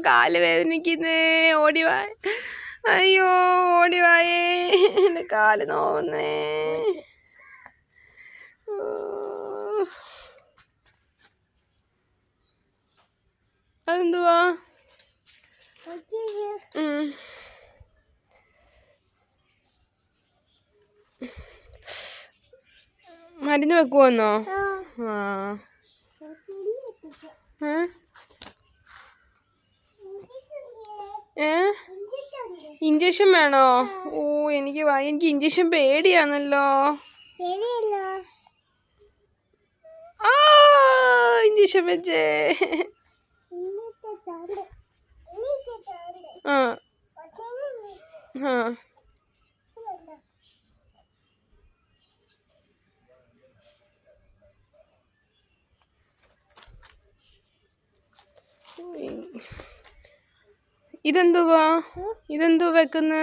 കാല് വേദനിക്കുന്നേ. ഓടിവാ. അയ്യോ ഓടിവായേ. എൻ്റെ കാല് നോവുന്നേ. അതെന്തുവാ? മരുന്ന് വെക്കുവന്നോ? ആ ഇഞ്ചക്ഷൻ വേണോ? ഓ എനിക്ക് ഇഞ്ചക്ഷൻ പേടിയാണല്ലോ. ആ ഇഞ്ചക്ഷൻ വെച്ചേ. ആ ആ ഇതെന്തുവാ? ഇതെന്തുവാ വെക്കുന്നെ?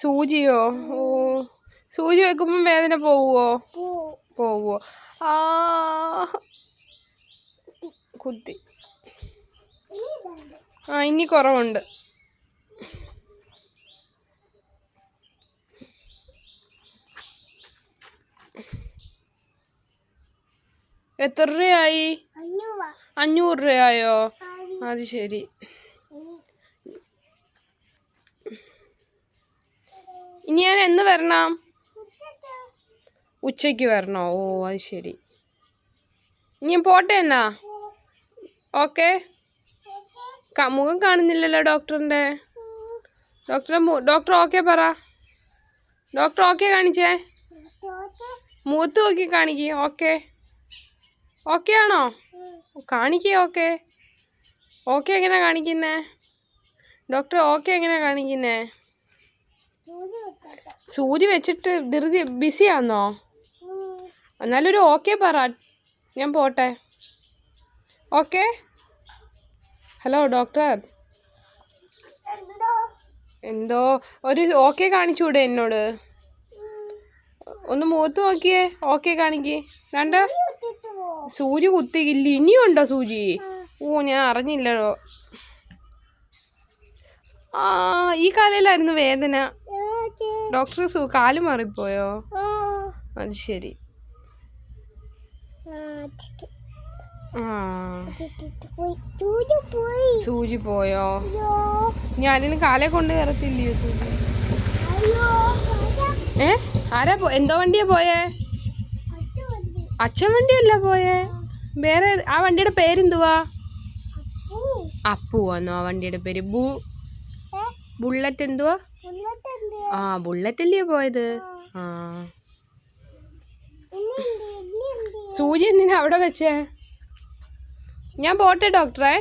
സൂചിയോ? ഓ സൂചി വെക്കുമ്പോ വേദന പോവോ? പോവോ? ആ കുത്തി. ആ ഇനി കുറവുണ്ട്. എത്ര രൂപയായി? 500 രൂപയായോ? അത് ശരി. ഇനി ഞാൻ എന്ന് വരണം? ഉച്ചയ്ക്ക് വരണോ? ഓ അത് ശരി. ഇനി പോട്ടെ എന്നാ. ഓക്കെ. മുഖം കാണുന്നില്ലല്ലോ ഡോക്ടറിൻ്റെ. ഡോക്ടർ ഓക്കെ പറ. ഡോക്ടർ ഓക്കെ കാണിച്ചേ. മുഖത്ത് നോക്കി കാണിക്കേ. ഓക്കെ. ഓക്കെ ആണോ? കാണിക്കേ. ഓക്കെ. ഓക്കെ എങ്ങനെ കാണിക്കുന്നേ? ഡോക്ടർ ഓക്കെ എങ്ങനെ കാണിക്കുന്നേ? സൂചി വെച്ചിട്ട് ബിസിയാന്നോ? എന്നാലൊരു ഓക്കെ പറ. ഞാൻ പോട്ടെ. ഓക്കെ. Hello doctor. എന്തോ ഒരു ഓക്കെ കാണിച്ചൂടെ എന്നോട്? ഒന്ന് മുഖത്ത് നോക്കിയേ. ഓക്കെ കാണിക്കേ. രണ്ട് സൂചി കുത്തിയില്ല. ഇനിയും ഉണ്ടോ സൂചി? ഓ ഞാൻ അറിഞ്ഞില്ലല്ലോ. ആ ഈ കാലിലായിരുന്നു വേദന. ഡോക്ടർ കാല് മാറിപ്പോയോ? അത് ശരി. സൂചി പോയോ? ഞാനിന് കാലെ കൊണ്ട് കയറത്തില്ലയോ സൂചി? ആരാ എന്തോ വണ്ടിയാ പോയേ? അച്ഛൻ വണ്ടിയല്ല പോയേ. വേറെ ആ വണ്ടിയുടെ പേരെന്തുവാ? അപ്പുവാന്നോ ആ വണ്ടിയുടെ പേര്? ബുള്ളറ്റ് എന്തുവാ? ആ ബുള്ളറ്റ് അല്ലയോ പോയത്? ആ സൂചി എന്തിനാ അവിടെ വെച്ചേ? ഞാൻ പോട്ടെ ഡോക്ടറെ.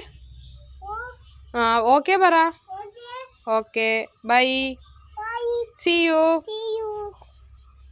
ആ ഓക്കെ പറ. Okay bye. See U.